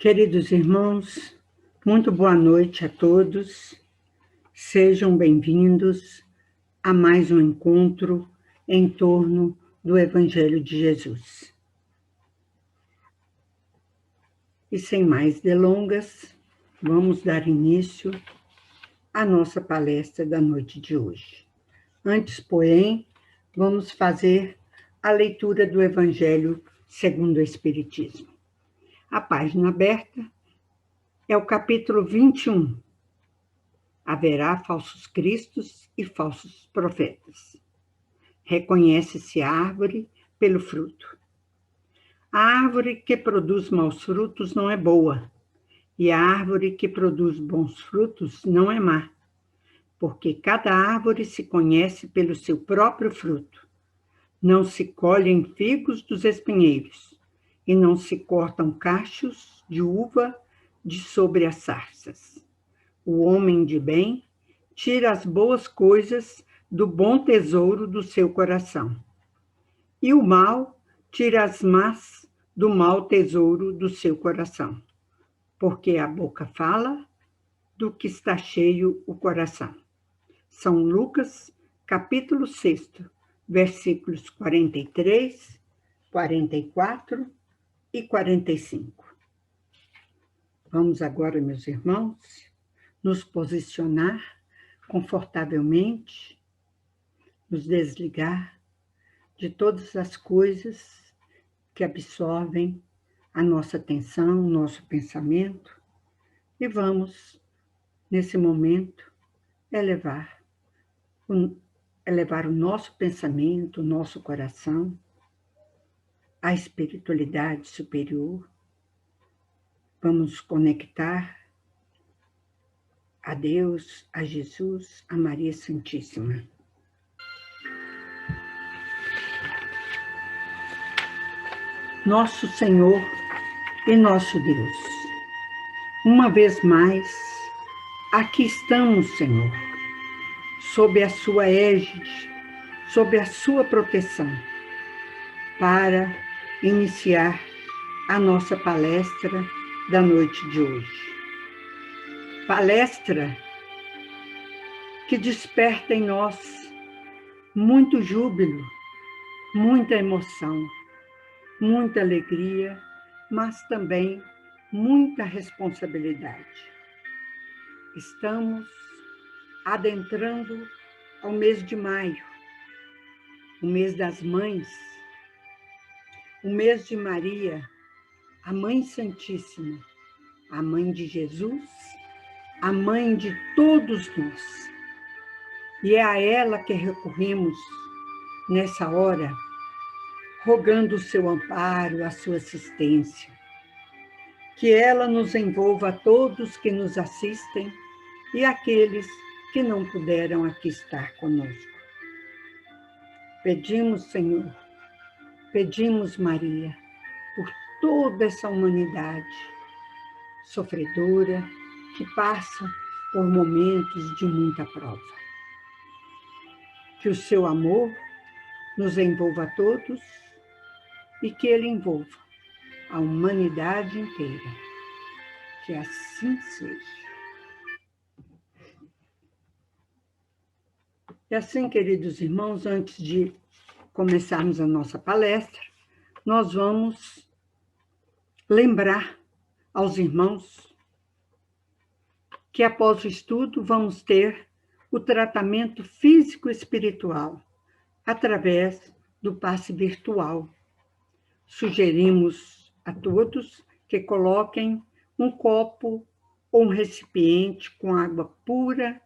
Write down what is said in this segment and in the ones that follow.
Queridos irmãos, muito boa noite a todos. Sejam bem-vindos a mais um encontro em torno do Evangelho de Jesus. E sem mais delongas, vamos dar início à nossa palestra da noite de hoje. Antes, porém, vamos fazer a leitura do Evangelho segundo o Espiritismo. A página aberta é o capítulo 21. Haverá falsos cristos e falsos profetas. Reconhece-se a árvore pelo fruto. A árvore que produz maus frutos não é boa, e a árvore que produz bons frutos não é má, porque cada árvore se conhece pelo seu próprio fruto. Não se colhem figos dos espinheiros, e não se cortam cachos de uva de sobre as sarças. O homem de bem tira as boas coisas do bom tesouro do seu coração, e o mal tira as más do mau tesouro do seu coração, porque a boca fala do que está cheio o coração. São Lucas, capítulo 6, versículos 43, 44 e 45. Vamos agora, meus irmãos, nos posicionar confortavelmente, nos desligar de todas as coisas que absorvem a nossa atenção, o nosso pensamento, e vamos, nesse momento, elevar o nosso pensamento, o nosso coração à espiritualidade superior. Vamos conectar a Deus, a Jesus, a Maria Santíssima. Nosso Senhor e nosso Deus, uma vez mais, aqui estamos, Senhor, sob a sua égide, sob a sua proteção, para iniciar a nossa palestra da noite de hoje. Palestra que desperta em nós muito júbilo, muita emoção, muita alegria, mas também muita responsabilidade. Estamos adentrando ao mês de maio, o mês das mães, o mês de Maria, a Mãe Santíssima, a Mãe de Jesus, a Mãe de todos nós. E é a ela que recorremos nessa hora, rogando o seu amparo, a sua assistência. Que ela nos envolva a todos que nos assistem e aqueles que não puderam aqui estar conosco. Pedimos, Senhor, pedimos, Maria, por toda essa humanidade sofredora que passa por momentos de muita prova. Que o seu amor nos envolva a todos e que ele envolva a humanidade inteira. Que assim seja. E assim, queridos irmãos, antes de começarmos a nossa palestra, nós vamos lembrar aos irmãos que após o estudo vamos ter o tratamento físico-espiritual através do passe virtual. Sugerimos a todos que coloquem um copo ou um recipiente com água pura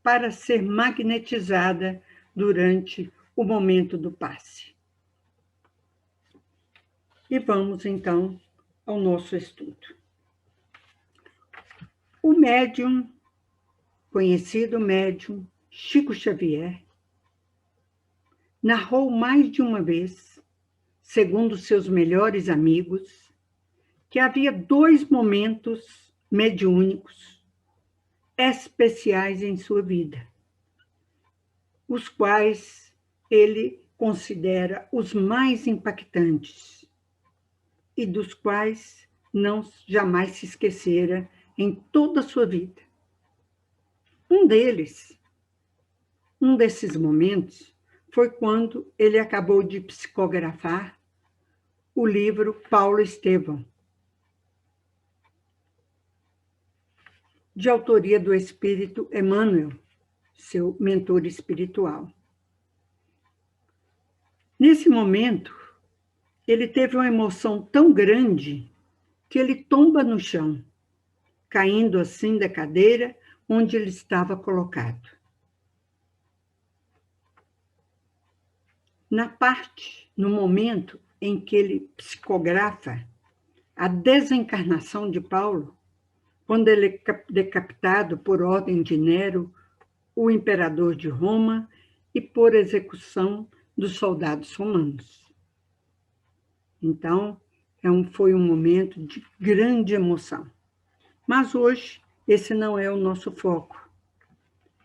para ser magnetizada durante o momento do passe. E vamos, então, ao nosso estudo. O médium, conhecido médium Chico Xavier, narrou mais de uma vez, segundo seus melhores amigos, que havia 2 momentos mediúnicos especiais em sua vida, os quais ele considera os mais impactantes e dos quais não jamais se esquecera em toda a sua vida. Um desses momentos, foi quando ele acabou de psicografar o livro Paulo Estevão, de autoria do Espírito Emmanuel, seu mentor espiritual. Nesse momento, ele teve uma emoção tão grande que ele tomba no chão, caindo assim da cadeira onde ele estava colocado. No momento em que ele psicografa a desencarnação de Paulo, quando ele é decapitado por ordem de Nero, o imperador de Roma, e por execução dos soldados romanos. Então, foi um momento de grande emoção. Mas hoje, esse não é o nosso foco.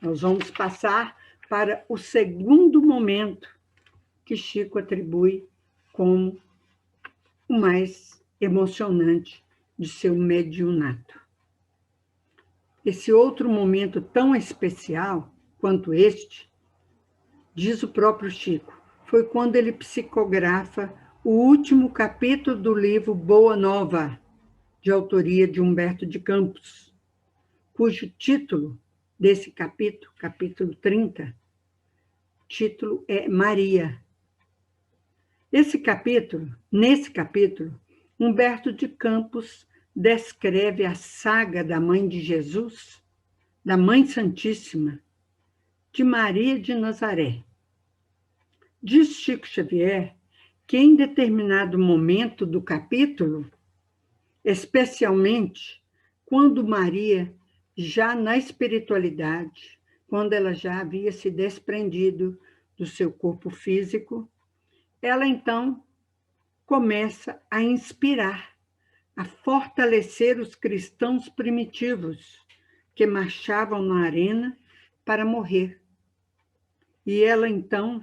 Nós vamos passar para o segundo momento que Chico atribui como o mais emocionante de seu mediunato. Esse outro momento tão especial quanto este, diz o próprio Chico, foi quando ele psicografa o último capítulo do livro Boa Nova, de autoria de Humberto de Campos, cujo título desse capítulo, capítulo 30, título é Maria. Nesse capítulo, Humberto de Campos descreve a saga da Mãe de Jesus, da Mãe Santíssima, de Maria de Nazaré. Diz Chico Xavier que em determinado momento do capítulo, especialmente quando Maria, já na espiritualidade, quando ela já havia se desprendido do seu corpo físico, ela então começa a inspirar, a fortalecer os cristãos primitivos que marchavam na arena para morrer. E ela então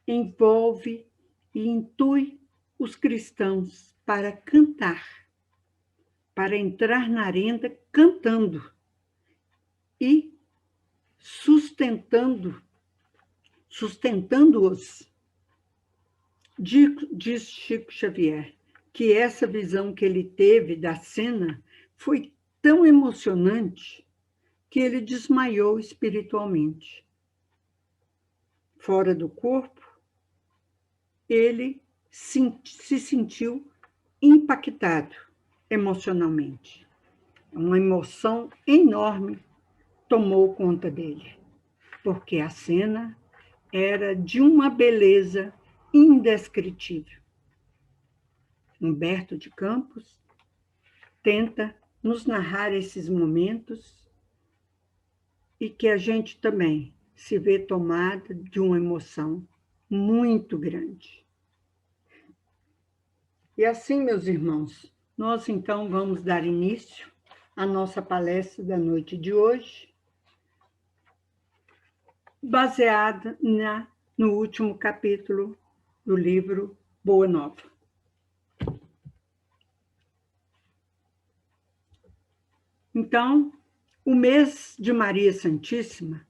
envolve e intui os cristãos para cantar, para entrar na arena cantando e sustentando-os. Diz Chico Xavier que essa visão que ele teve da cena foi tão emocionante que ele desmaiou espiritualmente. Fora do corpo, ele se sentiu impactado emocionalmente. Uma emoção enorme tomou conta dele, porque a cena era de uma beleza indescritível. Humberto de Campos tenta nos narrar esses momentos e que a gente também se vê tomada de uma emoção muito grande. E assim, meus irmãos, nós então vamos dar início à nossa palestra da noite de hoje, baseada no último capítulo do livro Boa Nova. Então, o mês de Maria Santíssima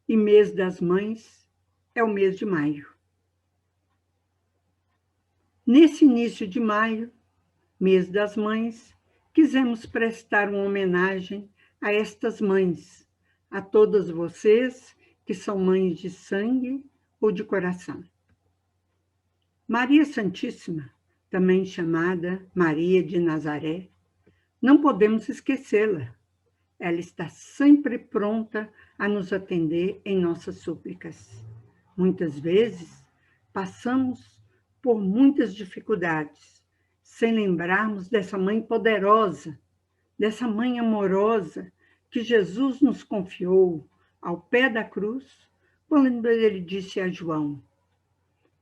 e mês das mães é o mês de maio. Nesse início de maio, mês das mães, quisemos prestar uma homenagem a estas mães, a todas vocês que são mães de sangue ou de coração. Maria Santíssima, também chamada Maria de Nazaré, não podemos esquecê-la. Ela está sempre pronta a nos atender em nossas súplicas. Muitas vezes, passamos por muitas dificuldades, sem lembrarmos dessa mãe poderosa, dessa mãe amorosa que Jesus nos confiou ao pé da cruz, quando ele disse a João: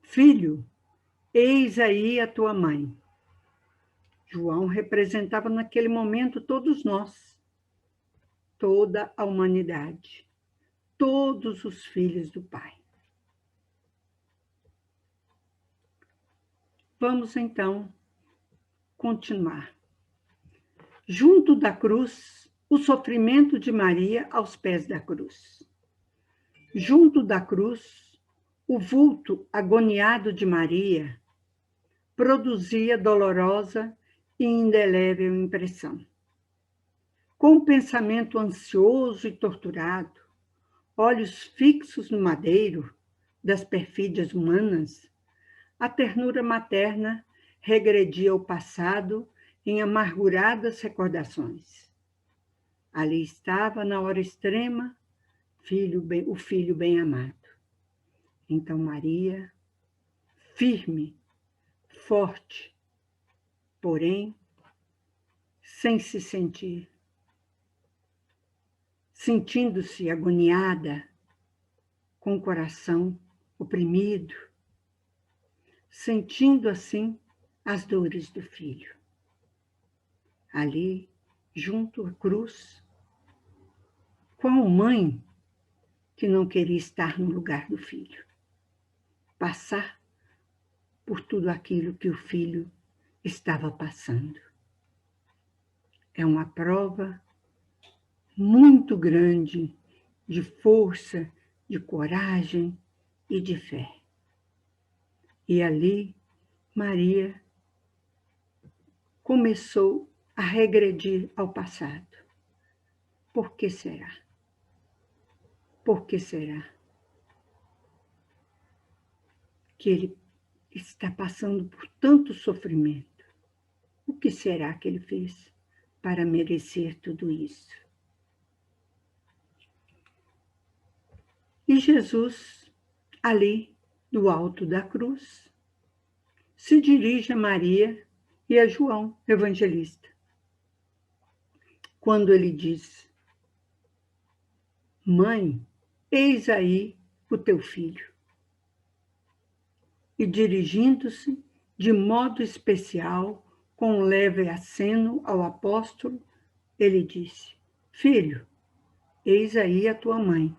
Filho, eis aí a tua mãe. João representava naquele momento todos nós, toda a humanidade, todos os filhos do Pai. Vamos então continuar. Junto da cruz, o sofrimento de Maria aos pés da cruz. Junto da cruz, o vulto agoniado de Maria produzia dolorosa e indelével impressão. Com o pensamento ansioso e torturado, olhos fixos no madeiro das perfídias humanas, a ternura materna regredia ao passado em amarguradas recordações. Ali estava, na hora extrema, o filho bem-amado. Então Maria, firme, forte, porém, sem se sentir, sentindo-se agoniada, com o coração oprimido, sentindo assim as dores do filho. Ali, junto à cruz, qual mãe que não queria estar no lugar do filho? Passar por tudo aquilo que o filho estava passando. É uma prova muito grande de força, de coragem e de fé. E ali, Maria começou a regredir ao passado. Por que será? Por que será que ele está passando por tanto sofrimento? O que será que ele fez para merecer tudo isso? E Jesus, ali, do alto da cruz, se dirige a Maria e a João, evangelista, quando ele diz: Mãe, eis aí o teu filho. E dirigindo-se de modo especial, com um leve aceno ao apóstolo, ele disse: Filho, eis aí a tua mãe.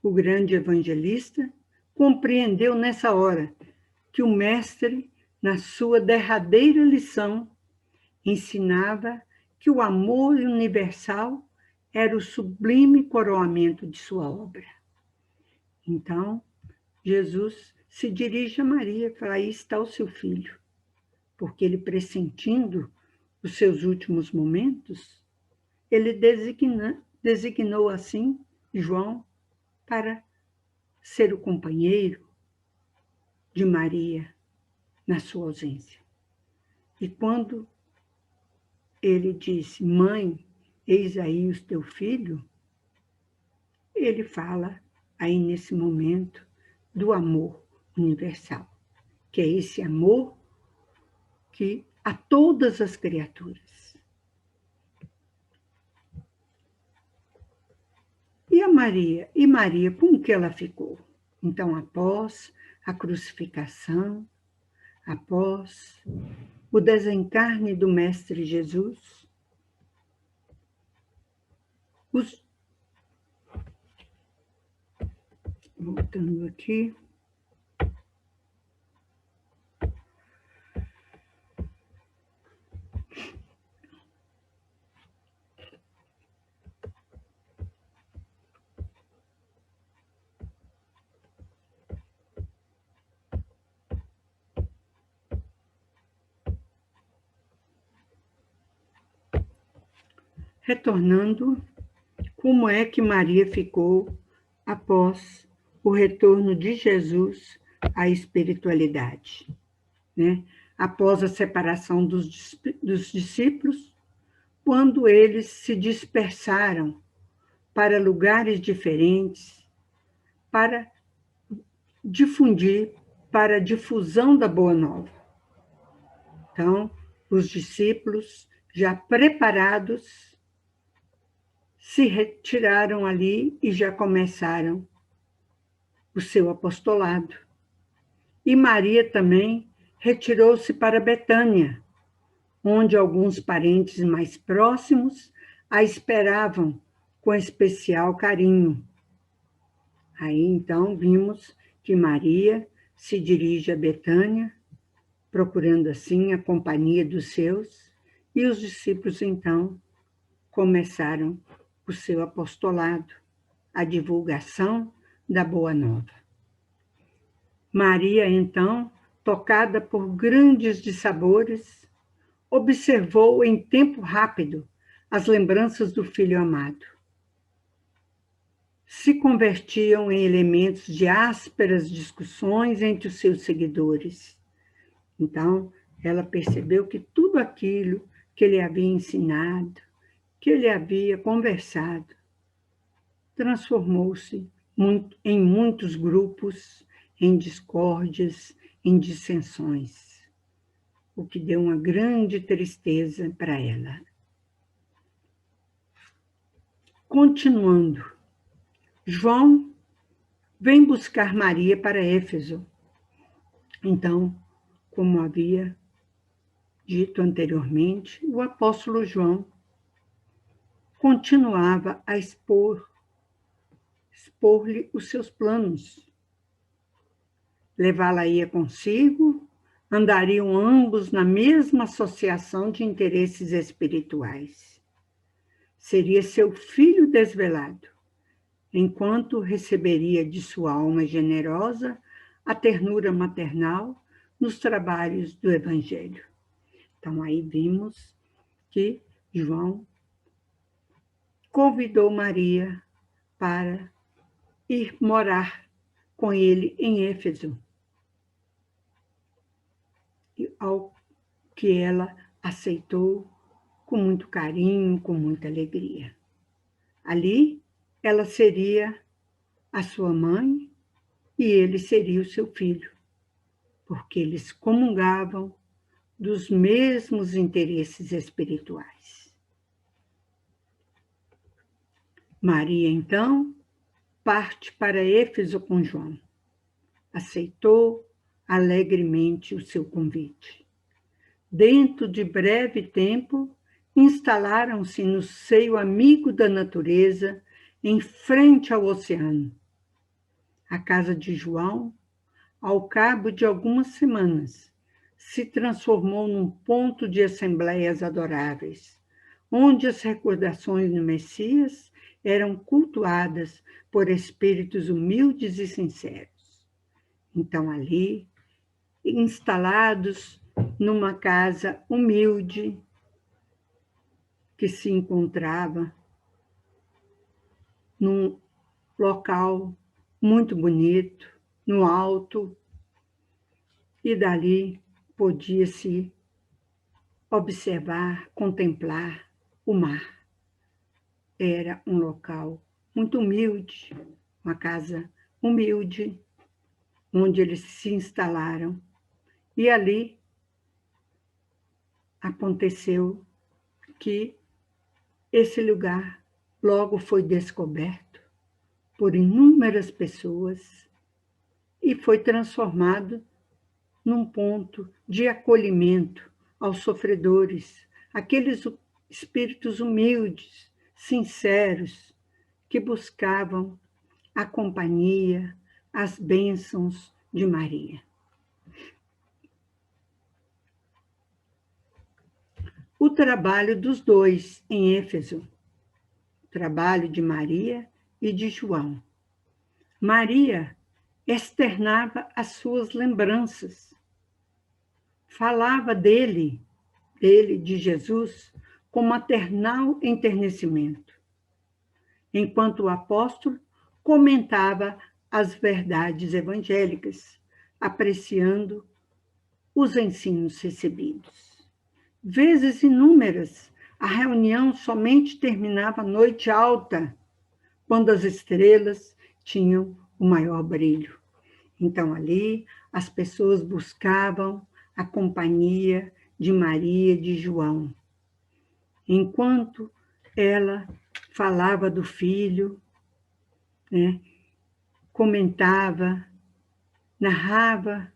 O grande evangelista compreendeu nessa hora que o mestre, na sua derradeira lição, ensinava que o amor universal era o sublime coroamento de sua obra. Então, Jesus se dirige a Maria e fala: aí está o seu filho. Porque ele, pressentindo os seus últimos momentos, ele designou assim João para ser o companheiro de Maria na sua ausência. E quando ele disse: Mãe, eis aí o teu filho, ele fala aí nesse momento do amor universal, que é esse amor que a todas as criaturas. E a Maria? E Maria, como que ela ficou? Então, após a crucificação, após o desencarne do Mestre Jesus, voltando aqui, retornando, como é que Maria ficou após o retorno de Jesus à espiritualidade, né? Após a separação dos discípulos, quando eles se dispersaram para lugares diferentes, para difundir, para a difusão da Boa Nova. Então, os discípulos, já preparados, se retiraram ali e já começaram o seu apostolado. E Maria também retirou-se para Betânia, onde alguns parentes mais próximos a esperavam com especial carinho. Aí, então, vimos que Maria se dirige a Betânia procurando assim a companhia dos seus, e os discípulos então começaram o seu apostolado, a divulgação da Boa Nova. Maria, então, tocada por grandes dissabores, observou em tempo rápido as lembranças do Filho amado. Se convertiam em elementos de ásperas discussões entre os seus seguidores. Então, ela percebeu que tudo aquilo que ele havia ensinado, que ele havia conversado, transformou-se em muitos grupos, em discórdias, em dissensões, o que deu uma grande tristeza para ela. Continuando, João vem buscar Maria para Éfeso. Então, como havia dito anteriormente, o apóstolo João continuava a expor-lhe os seus planos. Levá-la-ia consigo, andariam ambos na mesma associação de interesses espirituais. Seria seu filho desvelado, enquanto receberia de sua alma generosa a ternura maternal nos trabalhos do Evangelho. Então, aí vimos que João convidou Maria para ir morar com ele em Éfeso, ao que ela aceitou com muito carinho, com muita alegria. Ali, ela seria a sua mãe e ele seria o seu filho, porque eles comungavam dos mesmos interesses espirituais. Maria, então, parte para Éfeso com João. Aceitou alegremente o seu convite. Dentro de breve tempo, instalaram-se no seio amigo da natureza, em frente ao oceano. A casa de João, ao cabo de algumas semanas, se transformou num ponto de assembleias adoráveis, onde as recordações do Messias eram cultuadas por espíritos humildes e sinceros. Então, ali, instalados numa casa humilde, que se encontrava num local muito bonito, no alto, e dali podia-se observar, contemplar o mar. Era um local muito humilde, uma casa humilde, onde eles se instalaram. E ali aconteceu que esse lugar logo foi descoberto por inúmeras pessoas e foi transformado num ponto de acolhimento aos sofredores, aqueles espíritos humildes, sinceros, que buscavam a companhia, as bênçãos de Maria. O trabalho dos dois em Éfeso, o trabalho de Maria e de João. Maria externava as suas lembranças, falava dele, de Jesus, com maternal enternecimento, enquanto o apóstolo comentava as verdades evangélicas, apreciando os ensinos recebidos. Vezes inúmeras, a reunião somente terminava à noite alta, quando as estrelas tinham o maior brilho. Então, ali, as pessoas buscavam a companhia de Maria e de João. Enquanto ela falava do filho, né, comentava, narrava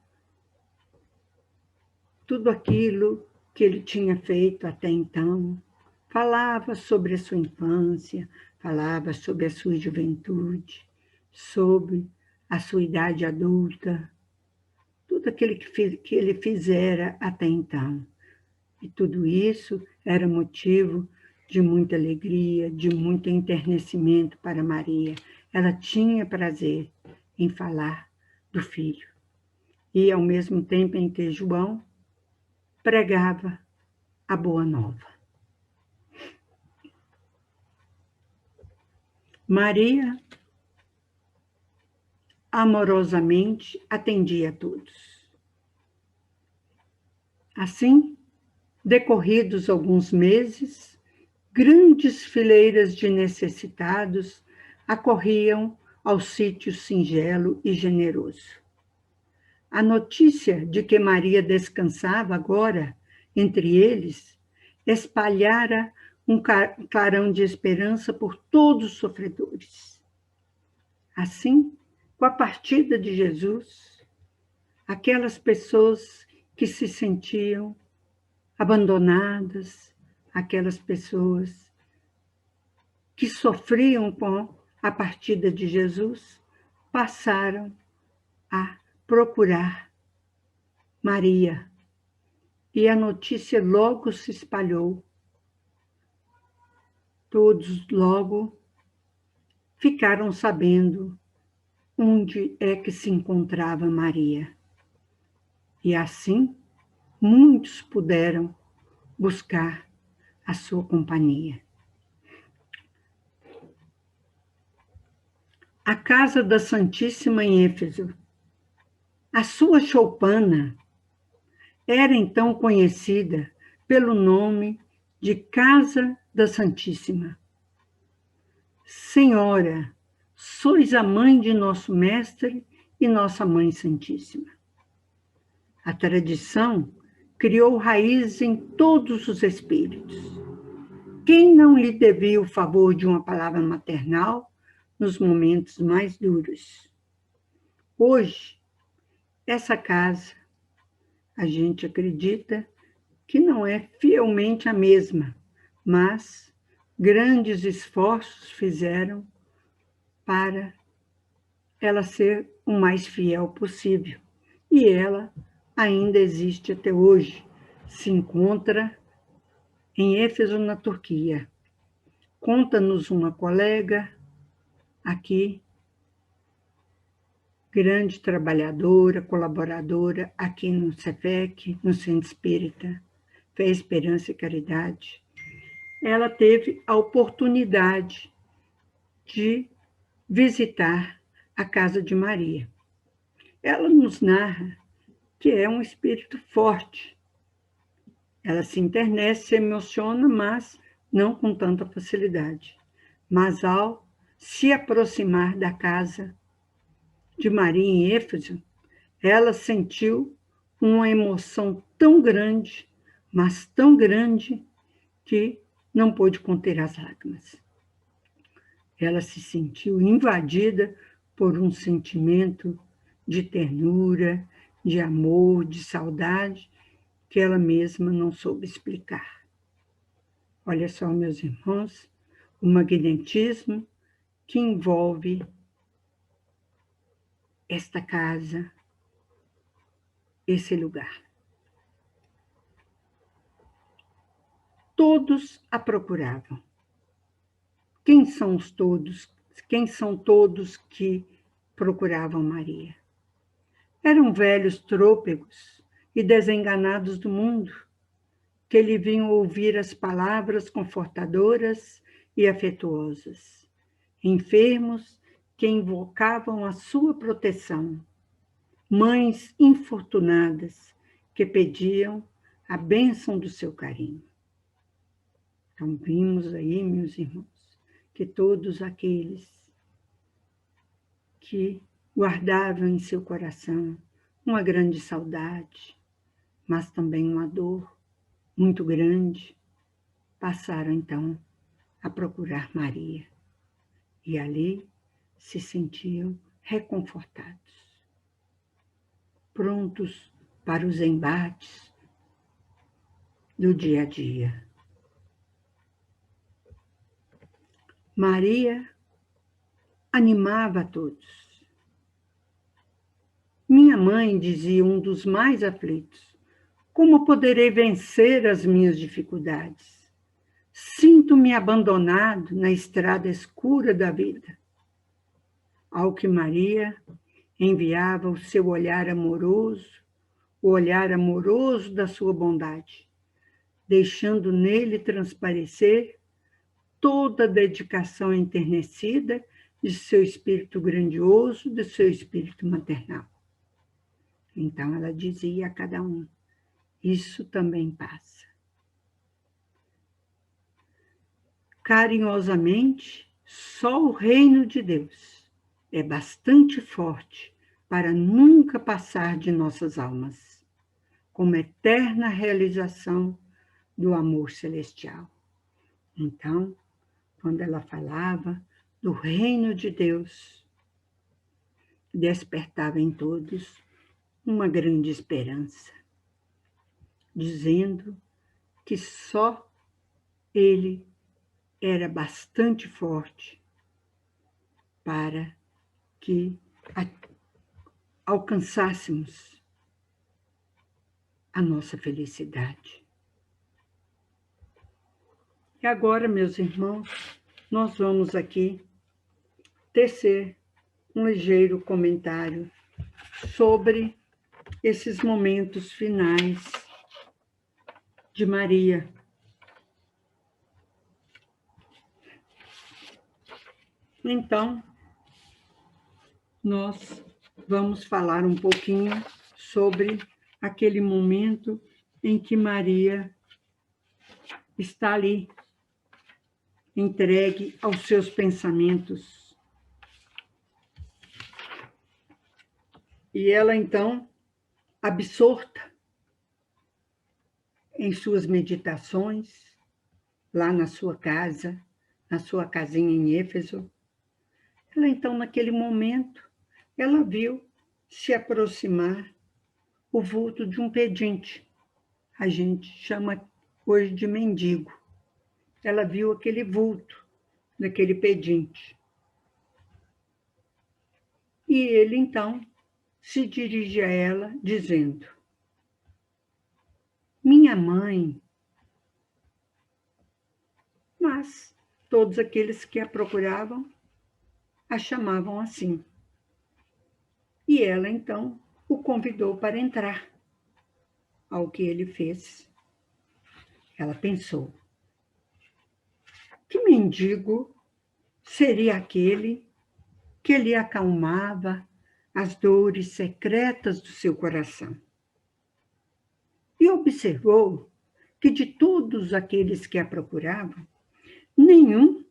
tudo aquilo que ele tinha feito até então, falava sobre a sua infância, falava sobre a sua juventude, sobre a sua idade adulta. tudo aquilo que ele fizera até então. E tudo isso era motivo de muita alegria, de muito enternecimento para Maria. Ela tinha prazer em falar do filho. E, ao mesmo tempo em que João pregava a boa nova. Maria amorosamente atendia a todos. Assim, decorridos alguns meses, grandes fileiras de necessitados acorriam ao sítio singelo e generoso. A notícia de que Maria descansava agora entre eles espalhara um clarão de esperança por todos os sofredores. Assim, com a partida de Jesus, aquelas pessoas que se sentiam abandonadas, aquelas pessoas que sofriam com a partida de Jesus, passaram a procurar Maria. E a notícia logo se espalhou. Todos logo ficaram sabendo onde é que se encontrava Maria. E assim, muitos puderam buscar a sua companhia. A casa da Santíssima em Éfeso, a sua choupana, era então conhecida pelo nome de Casa da Santíssima. Senhora, sois a mãe de nosso Mestre e nossa Mãe Santíssima. A tradição criou raízes em todos os espíritos. Quem não lhe devia o favor de uma palavra maternal nos momentos mais duros? Hoje, essa casa, a gente acredita que não é fielmente a mesma, mas grandes esforços fizeram para ela ser o mais fiel possível. E ela ainda existe até hoje. Se encontra em Éfeso, na Turquia. Conta-nos uma colega aqui, grande trabalhadora, colaboradora aqui no CEFEC, no Centro Espírita Fé, Esperança e Caridade. Ela teve a oportunidade de visitar a casa de Maria. Ela nos narra que é um espírito forte. Ela se internece, se emociona, mas não com tanta facilidade. Mas ao se aproximar da casa de Maria em Éfeso, ela sentiu uma emoção tão grande, mas tão grande, que não pôde conter as lágrimas. Ela se sentiu invadida por um sentimento de ternura, de amor, de saudade, que ela mesma não soube explicar. Olha só, meus irmãos, o magnetismo que envolve esta casa, esse lugar. Todos a procuravam. Quem são os todos? Quem são todos que procuravam Maria? Eram velhos trôpegos e desenganados do mundo, que lhe vinham ouvir as palavras confortadoras e afetuosas. Enfermos que invocavam a sua proteção. Mães infortunadas que pediam a bênção do seu carinho. Então, vimos aí, meus irmãos, que todos aqueles que guardavam em seu coração uma grande saudade, mas também uma dor muito grande, passaram então a procurar Maria. E ali se sentiam reconfortados, prontos para os embates do dia a dia. Maria animava a todos. Minha mãe, dizia um dos mais aflitos, como poderei vencer as minhas dificuldades? Sinto-me abandonado na estrada escura da vida. Ao que Maria enviava o seu olhar amoroso, o olhar amoroso da sua bondade, deixando nele transparecer toda a dedicação enternecida de seu espírito grandioso, de seu espírito maternal. Então ela dizia a cada um: isso também passa. Carinhosamente, só o reino de Deus é bastante forte para nunca passar de nossas almas, como eterna realização do amor celestial. Então, quando ela falava do reino de Deus, despertava em todos uma grande esperança, dizendo que só ele era bastante forte para que alcançássemos a nossa felicidade. E agora, meus irmãos, nós vamos aqui tecer um ligeiro comentário sobre esses momentos finais de Maria. Então, nós vamos falar um pouquinho sobre aquele momento em que Maria está ali, entregue aos seus pensamentos. E ela, então, absorta em suas meditações, lá na sua casa, na sua casinha em Éfeso, ela, então, naquele momento, ela viu se aproximar o vulto de um pedinte. A gente chama hoje de mendigo. Ela viu aquele vulto daquele pedinte. E ele, então, se dirige a ela, dizendo: minha mãe. Mas todos aqueles que a procuravam a chamavam assim. E ela, então, o convidou para entrar. Ao que ele fez, ela pensou: que mendigo seria aquele que lhe acalmava as dores secretas do seu coração? E observou que de todos aqueles que a procuravam, nenhum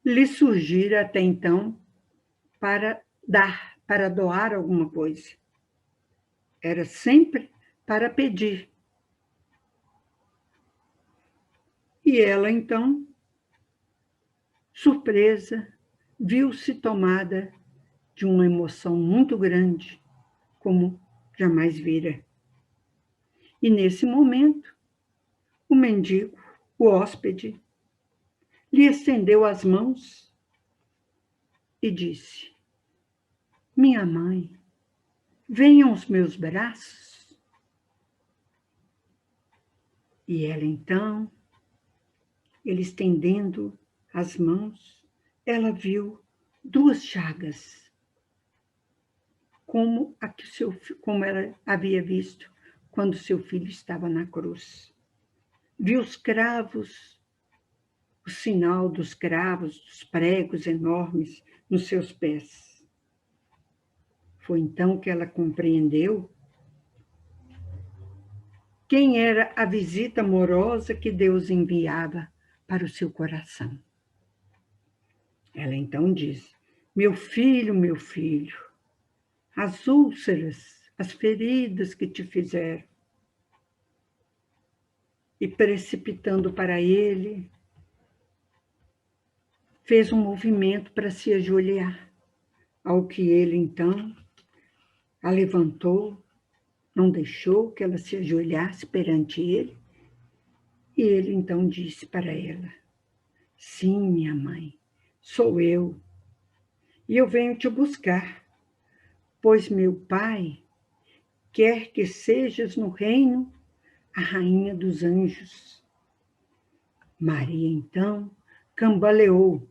lhe surgira até então para doar alguma coisa. Era sempre para pedir. E ela, então, surpresa, viu-se tomada de uma emoção muito grande, como jamais vira. E nesse momento, o mendigo, o hóspede, lhe estendeu as mãos e disse: minha mãe, venha aos meus braços. E ela, então, ele estendendo as mãos, ela viu duas chagas, como ela havia visto quando seu filho estava na cruz. Viu os cravos, o sinal dos cravos, dos pregos enormes nos seus pés. Foi então que ela compreendeu quem era a visita amorosa que Deus enviava para o seu coração. Ela então diz: meu filho, as úlceras, as feridas que te fizeram. E precipitando para ele, fez um movimento para se ajoelhar, ao que ele então a levantou, não deixou que ela se ajoelhasse perante ele, e ele então disse para ela: sim, minha mãe, sou eu, e eu venho te buscar, pois meu Pai quer que sejas no reino a rainha dos anjos. Maria, então, cambaleou,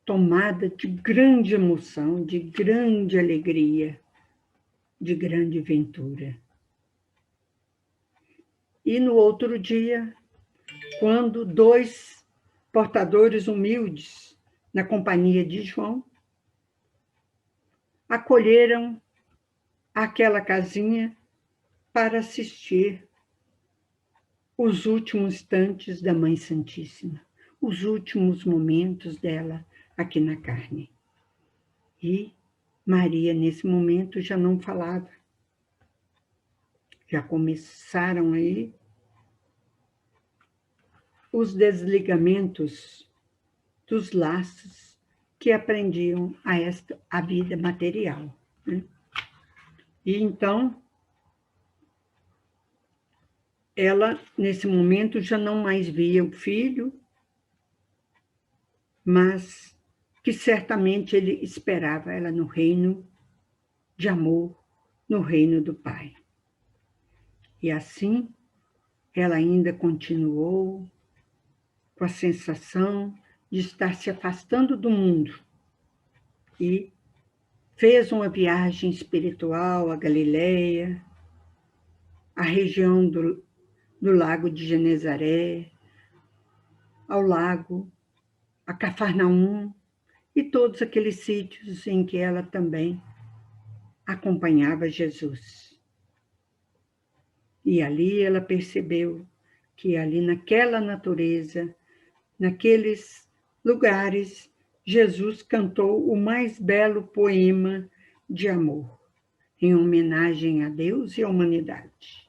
tomada de grande emoção, de grande alegria, de grande ventura. E no outro dia, quando dois portadores humildes, na companhia de João, acolheram aquela casinha para assistir os últimos instantes da Mãe Santíssima, os últimos momentos dela aqui na carne. E Maria, nesse momento, já não falava. Já começaram aí os desligamentos dos laços que aprendiam a vida material. Né? E então, ela, nesse momento, já não mais via o filho, mas que certamente ele esperava ela no reino de amor, no reino do Pai. E assim, ela ainda continuou com a sensação de estar se afastando do mundo e fez uma viagem espiritual à Galileia, à região do Lago de Genezaré, ao lago, a Cafarnaum e todos aqueles sítios em que ela também acompanhava Jesus. E ali ela percebeu que ali naquela natureza, naqueles lugares, Jesus cantou o mais belo poema de amor, em homenagem a Deus e à humanidade.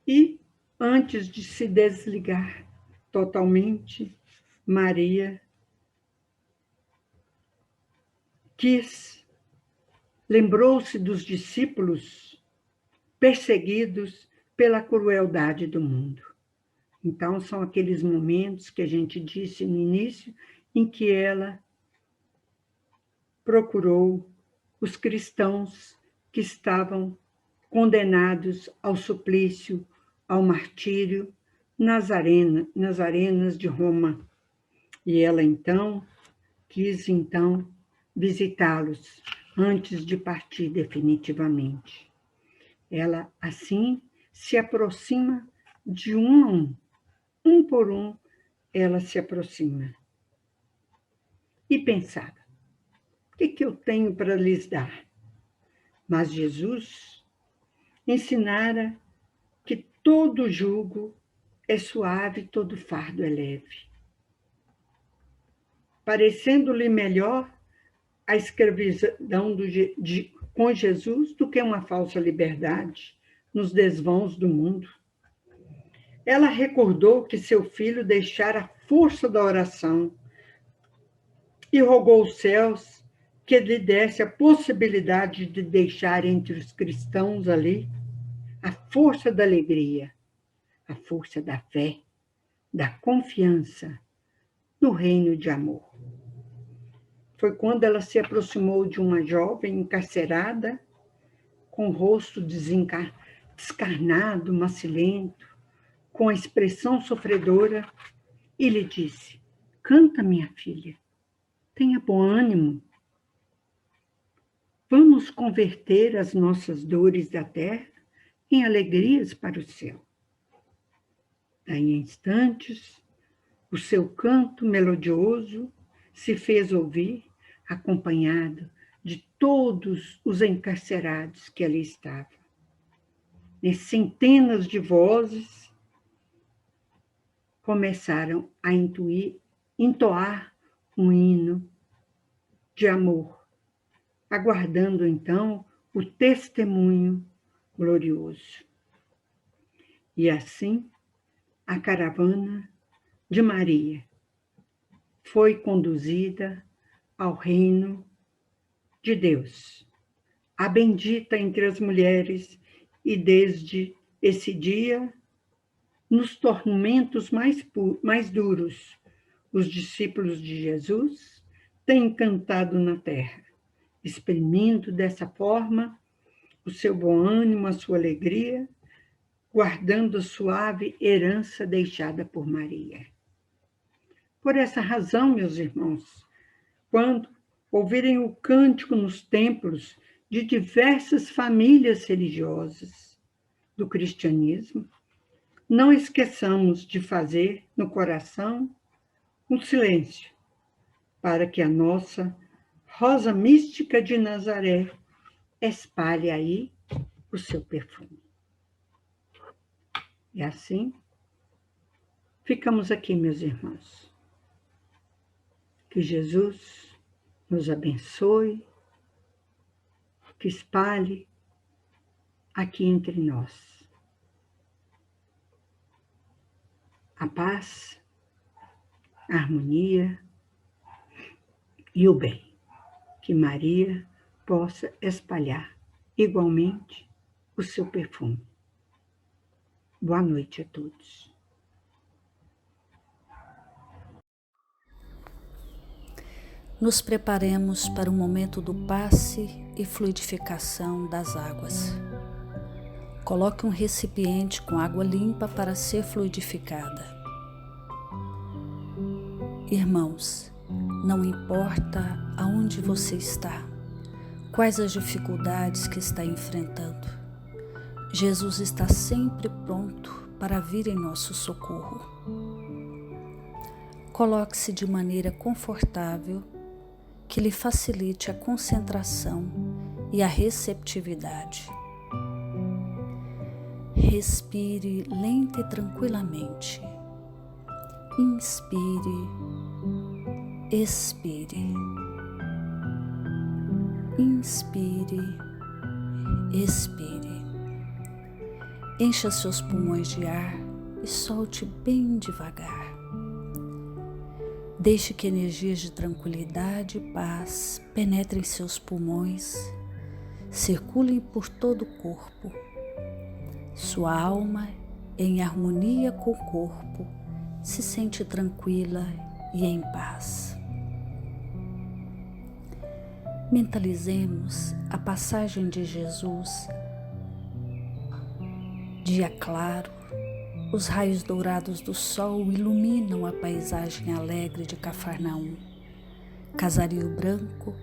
E, antes de se desligar totalmente, Maria lembrou-se dos discípulos perseguidos pela crueldade do mundo. Então, são aqueles momentos que a gente disse no início, em que ela procurou os cristãos que estavam condenados ao suplício, ao martírio, nas arenas de Roma. E ela, então, quis, visitá-los antes de partir definitivamente. Ela, assim, se aproxima de um a um por um, ela se aproxima. E pensava, o que eu tenho para lhes dar? Mas Jesus ensinara que todo jugo é suave, todo fardo é leve. Parecendo-lhe melhor a escravidão com Jesus do que uma falsa liberdade nos desvãos do mundo. Ela recordou que seu filho deixara a força da oração e rogou aos céus que lhe desse a possibilidade de deixar entre os cristãos ali a força da alegria, a força da fé, da confiança no reino de amor. Foi quando ela se aproximou de uma jovem encarcerada, com o rosto descarnado, macilento, com a expressão sofredora, e lhe disse: canta, minha filha, tenha bom ânimo. Vamos converter as nossas dores da terra em alegrias para o céu. Daí, em instantes, o seu canto melodioso se fez ouvir, acompanhado de todos os encarcerados que ali estavam. E centenas de vozes começaram a entoar um hino de amor, aguardando então o testemunho glorioso. E assim, a caravana de Maria foi conduzida ao reino de Deus, a bendita entre as mulheres, e desde esse dia, nos tormentos mais duros, os discípulos de Jesus tem encantado na terra, exprimindo dessa forma o seu bom ânimo, a sua alegria, guardando a suave herança deixada por Maria. Por essa razão, meus irmãos, quando ouvirem o cântico nos templos de diversas famílias religiosas do cristianismo, não esqueçamos de fazer no coração um silêncio, para que a nossa rosa mística de Nazaré espalhe aí o seu perfume. E assim, ficamos aqui, meus irmãos. Que Jesus nos abençoe, que espalhe aqui entre nós a paz, a harmonia e o bem. Que Maria possa espalhar igualmente o seu perfume. Boa noite a todos. Nos preparemos para o momento do passe e fluidificação das águas. Coloque um recipiente com água limpa para ser fluidificada. Irmãos, não importa aonde você está, quais as dificuldades que está enfrentando, Jesus está sempre pronto para vir em nosso socorro. Coloque-se de maneira confortável, que lhe facilite a concentração e a receptividade. Respire lenta e tranquilamente. Inspire, expire. Inspire, expire. Encha seus pulmões de ar e solte bem devagar. Deixe que energias de tranquilidade e paz penetrem seus pulmões, circulem por todo o corpo. Sua alma, em harmonia com o corpo, se sente tranquila e em paz. Mentalizemos a passagem de Jesus. Dia claro, os raios dourados do sol iluminam a paisagem alegre de Cafarnaum. Casario branco,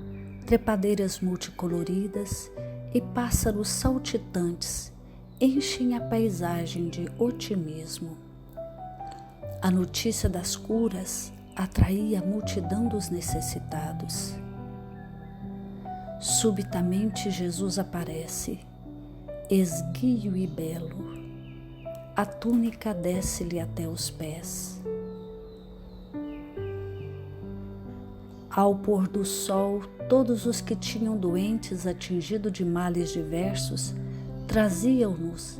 trepadeiras multicoloridas e pássaros saltitantes enchem a paisagem de otimismo. A notícia das curas atraía a multidão dos necessitados. Subitamente Jesus aparece, esguio e belo. A túnica desce-lhe até os pés. Ao pôr do sol, todos os que tinham doentes atingidos de males diversos traziam-nos,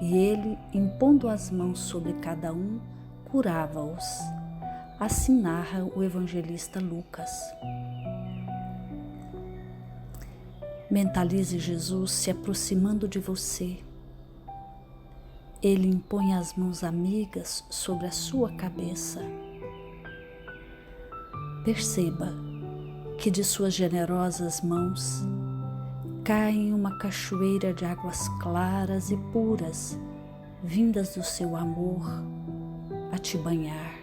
e ele, impondo as mãos sobre cada um, curava-os. Assim narra o evangelista Lucas. Mentalize Jesus se aproximando de você. Ele impõe as mãos amigas sobre a sua cabeça. Perceba que de suas generosas mãos cai uma cachoeira de águas claras e puras, vindas do seu amor a te banhar.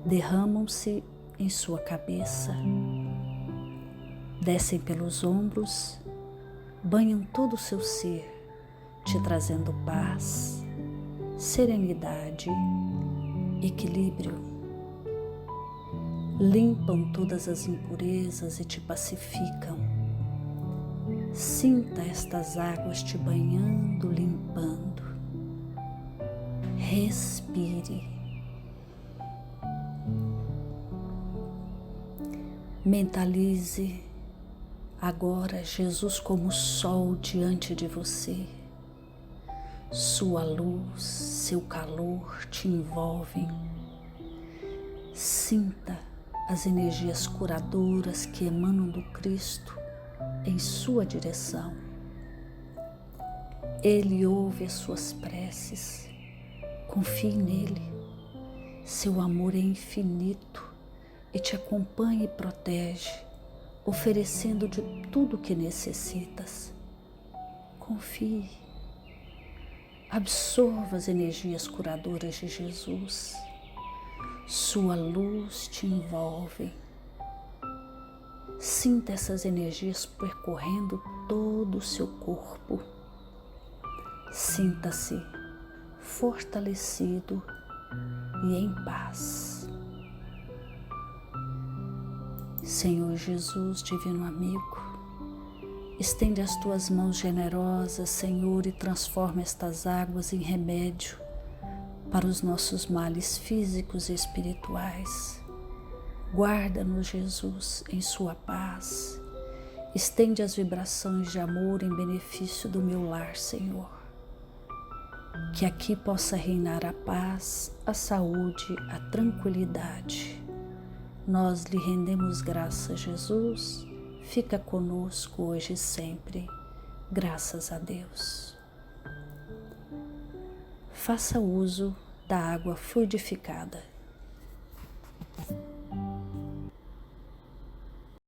Derramam-se em sua cabeça, descem pelos ombros, banham todo o seu ser, te trazendo paz, serenidade, equilíbrio. Limpam todas as impurezas e te pacificam. Sinta estas águas te banhando, limpando. Respire. Mentalize agora Jesus como sol diante de você. Sua luz, seu calor te envolvem. Sinta as energias curadoras que emanam do Cristo em sua direção. Ele ouve as suas preces. Confie nele. Seu amor é infinito e te acompanha e protege, oferecendo de tudo o que necessitas. Confie. Absorva as energias curadoras de Jesus. Sua luz te envolve. Sinta essas energias percorrendo todo o seu corpo. Sinta-se fortalecido e em paz. Senhor Jesus, divino amigo, estende as tuas mãos generosas, Senhor, e transforma estas águas em remédio para os nossos males físicos e espirituais. Guarda-nos, Jesus, em sua paz. Estende as vibrações de amor em benefício do meu lar, Senhor. Que aqui possa reinar a paz, a saúde, a tranquilidade. Nós lhe rendemos graças, Jesus. Fica conosco hoje e sempre. Graças a Deus. Faça uso da água fluidificada.